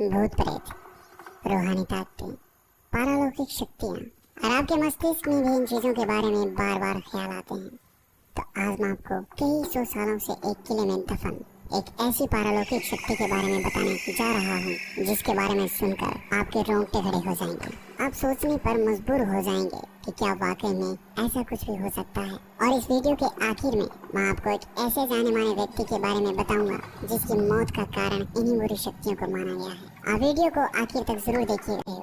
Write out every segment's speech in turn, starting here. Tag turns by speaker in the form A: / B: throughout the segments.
A: भूत प्रेत, रूहानी ताकतें, पारलौकिक शक्तियाँ और आपके मस्तिष्क में भी इन चीजों के बारे में बार बार ख्याल आते हैं, तो आज मैं आपको कई सौ सालों से एक किले में दफन एक ऐसी पारलौकिक शक्ति के बारे में बताने जा रहा हूँ जिसके बारे में सुनकर आपके रोंगटे खड़े हो जाएंगे। आप सोचने पर मजबूर हो जाएंगे कि क्या वाकई में ऐसा कुछ भी हो सकता है। और इस वीडियो के आखिर में मैं आपको एक ऐसे जाने माने व्यक्ति के बारे में बताऊंगा जिसकी मौत का कारण इन्हीं बुरी शक्तियों को माना गया है। आप वीडियो को आखिर तक जरूर देखिएगा।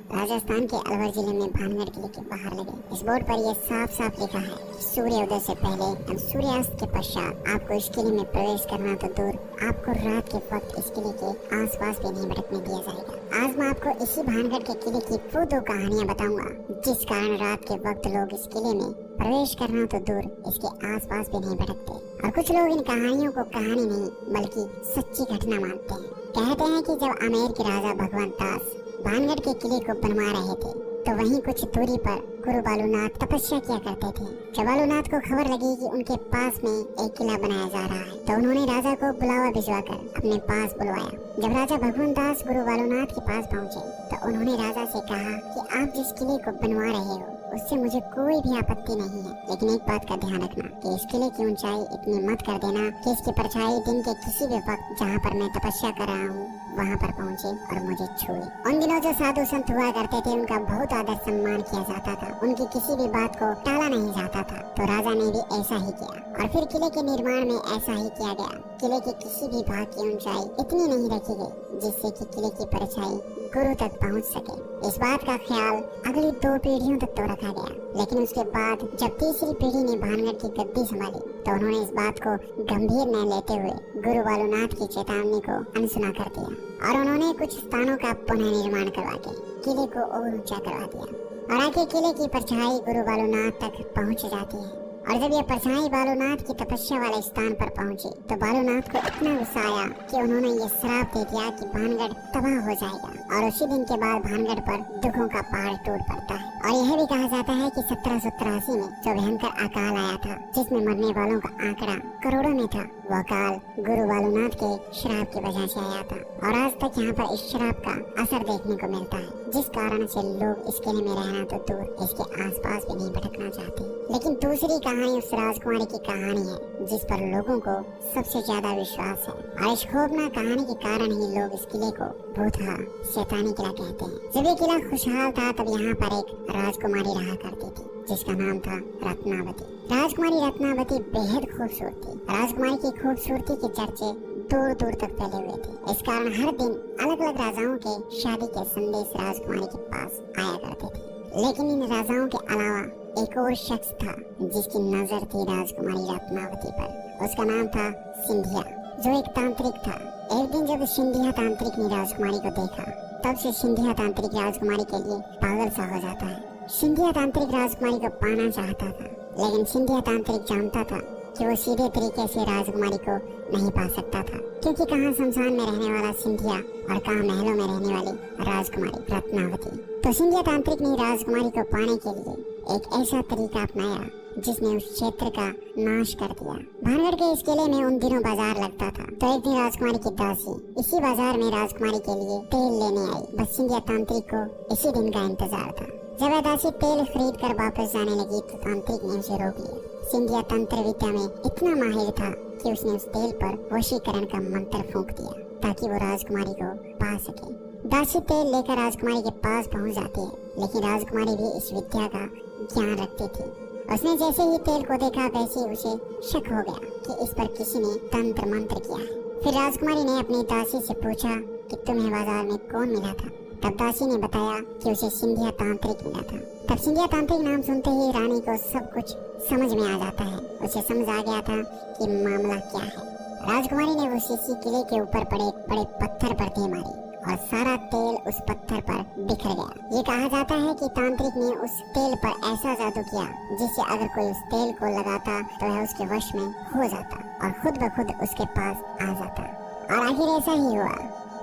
A: राजस्थान के अलवर जिले में भानगढ़ किले के बाहर लगे इस बोर्ड पर यह साफ साफ लिखा है, सूर्योदय से पहले एवं सूर्यास्त के पश्चात आपको इस किले में प्रवेश करना तो दूर, आपको रात के वक्त इस किले के आसपास भी नहीं भटकने दिया जाएगा। आज मैं आपको इसी भानगढ़ के किले की वो दो कहानियाँ बताऊंगा जिस कारण रात के वक्त लोग इस किले में प्रवेश करना तो दूर इसके आसपास भी नहीं भटकते। और कुछ लोग इन कहानियों को कहानी नहीं बल्कि सच्ची घटना मानते हैं। कहते हैं कि जब आमेर के राजा भगवंत दास भानगढ़ के किले को बनवा रहे थे तो वहीं कुछ दूरी पर गुरु बालूनाथ तपस्या किया करते थे। जब बालूनाथ को खबर लगी कि उनके पास में एक किला बनाया जा रहा है तो उन्होंने राजा को बुलावा भिजवाकर अपने पास बुलवाया। जब राजा भगवंत दास गुरु बालूनाथ के पास पहुंचे तो उन्होंने राजा से कहा कि आप जिस किले को बनवा रहे हो उससे मुझे कोई भी आपत्ति नहीं है, लेकिन एक बात का ध्यान रखना कि इस किले की ऊंचाई इतनी मत कर देना कि इसकी परछाई दिन के किसी भी वक्त जहाँ पर मैं तपस्या कर रहा हूँ वहाँ पर पहुँचे और मुझे छुए। उन दिनों जो साधु संत हुआ करते थे उनका बहुत आदर सम्मान किया जाता था, उनकी किसी भी बात को टाला नहीं जाता था। तो राजा ने भी ऐसा ही किया और फिर किले के निर्माण में ऐसा ही किया गया। किले के किसी भी भाग की ऊंचाई इतनी नहीं रखी गई जिससे कि किले की परछाई गुरु तक पहुंच सके। इस बात का ख्याल अगली 2 पीढ़ियों तक तो रखा गया, लेकिन उसके बाद जब तीसरी पीढ़ी ने भानगढ़ की गद्दी संभाली तो उन्होंने इस बात को गंभीर न लेते हुए गुरु बालूनाथ की चेतावनी को अनसुना कर दिया और उन्होंने कुछ स्थानों का पुनः निर्माण करवा के किले को और ऊंचा करवा दिया और आगे किले की परछाई गुरु बालूनाथ तक पहुंच जाती है। और जब यह परछाई बालूनाथ की तपस्या वाले स्थान पर पहुंची तो बालूनाथ को इतना गुस्सा आया कि उन्होंने ये श्राप दे दिया कि भानगढ़ तबाह हो जाएगा। और उसी दिन के बाद भानगढ़ पर दुखों का पहाड़ टूट पड़ता है। और यह भी कहा जाता है कि 1783 में जो भयंकर अकाल आया था जिसमें मरने वालों का आंकड़ा करोड़ों में था, वो अकाल गुरु बालूनाथ के श्राप की वजह से आया था। और आज तक यहाँ पर इस श्राप का असर देखने को मिलता है, जिस कारण से लोग इस किले में रहना तो दूर इसके आसपास भी नहीं भटकना चाहते। लेकिन दूसरी कहानी उस राजकुमारी की कहानी है जिस पर लोगों को सबसे ज्यादा विश्वास है। और इस खौफनाक कहानी के कारण ही लोग इस किले को भूतहा शैतानी किला कहते हैं। जब ये किला खुशहाल था तब यहाँ पर एक राजकुमारी रहा करती थी जिसका नाम था रत्नावती। राजकुमारी रत्नावती बेहद खूबसूरत थी। राजकुमारी की खूबसूरती के चर्चे दूर दूर तक फैले हुए थे। इस कारण हर दिन अलग अलग राजाओं के शादी के संदेश राजकुमारी के पास आया करते थे। लेकिन इन राजाओं के अलावा एक और शख्स था जिसकी नजर थी राजकुमारी रत्नावती पर। उसका नाम था सिंधिया, जो एक तांत्रिक था। एक दिन जब सिंधिया तांत्रिक ने राजकुमारी को देखा तब से सिंधिया तांत्रिक राजकुमारी के लिए पागल सा हो जाता है। सिंधिया तांत्रिक राजकुमारी को पाना चाहता था, लेकिन सिंधिया तांत्रिक जानता था कि वो सीधे तरीके से राजकुमारी को नहीं पा सकता था, क्योंकि कहाँ शमशान में रहने वाला सिंधिया और कहाँ महलों में रहने वाली राजकुमारी रत्नावती। तो सिंधिया तांत्रिक ने राजकुमारी को पाने के लिए एक ऐसा तरीका अपनाया जिसने उस क्षेत्र का नाश कर दिया। भानगढ़ के इस किले में उन दिनों बाजार लगता था, तो एक दिन राजकुमारी की दासी इसी बाजार में राजकुमारी के लिए तेल लेने आई। बस सिंधिया तांत्रिक को इसी दिन का इंतजार था। जब वह दासी तेल खरीद कर वापस जाने लगी तो तांत्रिक ने उसे रोक लिया। सिंधिया तंत्र विद्या में इतना माहिर था कि उसने उस तेल पर वशीकरण का मंत्र फूंक दिया ताकि वो राजकुमारी को पा सके। दासी तेल लेकर राजकुमारी के पास पहुंच जाती है, लेकिन राजकुमारी भी इस विद्या का ज्ञान रखती थी। उसने जैसे ही तेल को देखा वैसे ही उसे शक हो गया कि इस पर किसी ने तंत्र मंत्र किया है। फिर राजकुमारी ने अपनी दासी से पूछा कि तुम्हें बाजार में कौन मिला था। तब दासी ने बताया कि उसे सिंधिया तांत्रिक मिला था। तब सिंधिया तांत्रिक नाम सुनते ही रानी को सब कुछ समझ में आ जाता है। उसे समझ आ गया था कि मामला क्या है। राजकुमारी ने वो शीशी किले के ऊपर पड़े एक बड़े पत्थर पर दे मारी और सारा तेल उस पत्थर पर बिखर गया। ये कहा जाता है कि तांत्रिक ने उस तेल पर ऐसा जादू किया जिससे अगर कोई उस तेल को लगाता तो वह उसके वश में हो जाता और खुद ब खुद उसके पास आ जाता। और आखिर ऐसा ही हुआ।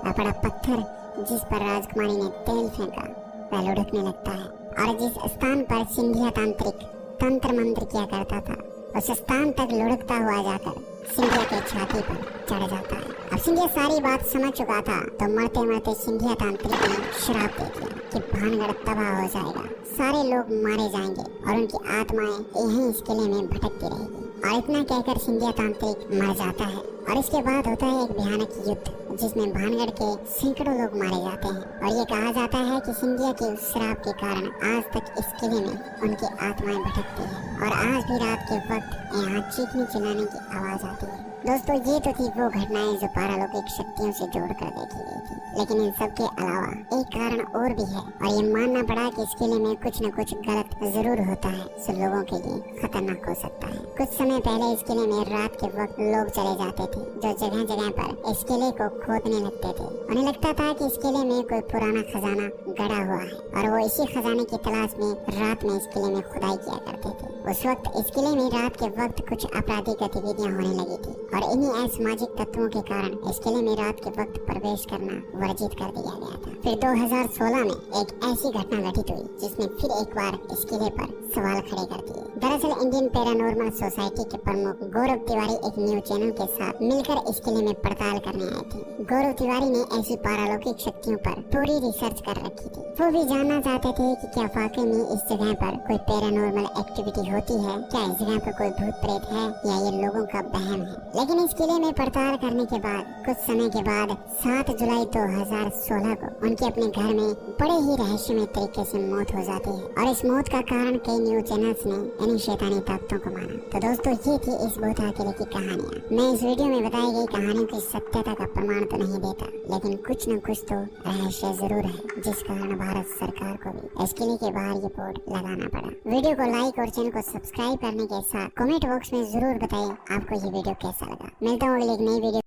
A: वह बड़ा पत्थर जिस पर राजकुमारी ने तेल फेंका वह लुढ़कने लगता है और जिस स्थान पर सिंधिया तांत्रिक तंत्र मंत्र किया करता था उस स्थान तक लुढ़कता हुआ जाकर सिंधिया के छाती पर चढ़ जाता है। अब सिंधिया सारी बात समझ चुका था, तो मरते मरते सिंधिया तांत्रिक ने श्राप दे दिया कि भानगढ़ तबाह हो जाएगा, सारे लोग मारे जाएंगे और उनकी आत्माएं यहीं इस किले में भटकती रहेगी। और इतना कहकर सिंधिया तांत्रिक मर जाता है और इसके बाद होता है एक भयानक युद्ध जिसमें भानगढ़ के सैकड़ों लोग मारे जाते हैं। और ये कहा जाता है कि सिंधिया के उस श्राप के कारण आज तक इस किले में उनकी आत्माएं भटकती है और आज भी रात के वक्त यहाँ चीखने चिल्लाने की आवाज आती है। दोस्तों, ये तो थी वो घटनाएं जो पारालौकिक शक्तियों से जोड़कर देखी गई थी, लेकिन इन सब के अलावा एक कारण और भी है और ये मानना पड़ा कि इस किले में कुछ न कुछ गलत जरूर होता है जो लोगों के लिए खतरनाक हो सकता है। कुछ समय पहले इस किले में रात के वक्त लोग चले जाते थे जो जगह जगह पर इस किले को खोदने लगते थे। उन्हें लगता था कि इस किले में कोई पुराना खजाना गड़ा हुआ है और वो इसी खजाने की तलाश में रात में इस किले में खुदाई किया करते थे। उस वक्त इस किले में रात के वक्त कुछ आपराधिक गतिविधियां होने लगी थी और इन्हीं असामाजिक तत्वों के कारण इस किले में रात के वक्त प्रवेश करना वर्जित कर दिया गया था। फिर 2016 में एक ऐसी घटना घटित हुई जिसने फिर एक बार इस किले पर सवाल खड़े कर दिए। दरअसल इंडियन पैरानॉर्मल सोसाइटी के प्रमुख गौरव तिवारी एक न्यूज चैनल के साथ मिलकर इस किले में पड़ताल करने आए थे। गौरव तिवारी ने ऐसी पारालौकिक शक्तियों पर पूरी रिसर्च कर रखी थी। वो भी जानना चाहते थे कि क्या वाकई में इस जगह पर कोई पैरानॉर्मल एक्टिविटी होती है, क्या इस जगह पर कोई भूत प्रेत है या ये लोगों का वहम है। लेकिन इस किले में पड़ताल करने के बाद कुछ समय के बाद 7 जुलाई 2016 को उनके अपने घर में बड़े ही रहस्यमय तरीके से मौत हो जाती है और इस मौत का कारण कई न्यूज चैनल्स ने इन्हीं शैतानी ताकतों को माना। तो दोस्तों, ये थी इस भूतिया किले की कहानियाँ। मैं इस वीडियो में बताई गई कहानियों की सत्यता का प्रमाण तो नहीं देता, लेकिन कुछ न कुछ तो रहस्य जरूर है जिस कारण भारत सरकार को भी इस किले के बाहर ये बोर्ड लगाना पड़ा। वीडियो को लाइक और चैनल को सब्सक्राइब करने के साथ कमेंट बॉक्स में जरूर बताइए आपको ये वीडियो कैसा लगा। मिलता हूँ अगली एक नई वीडियो।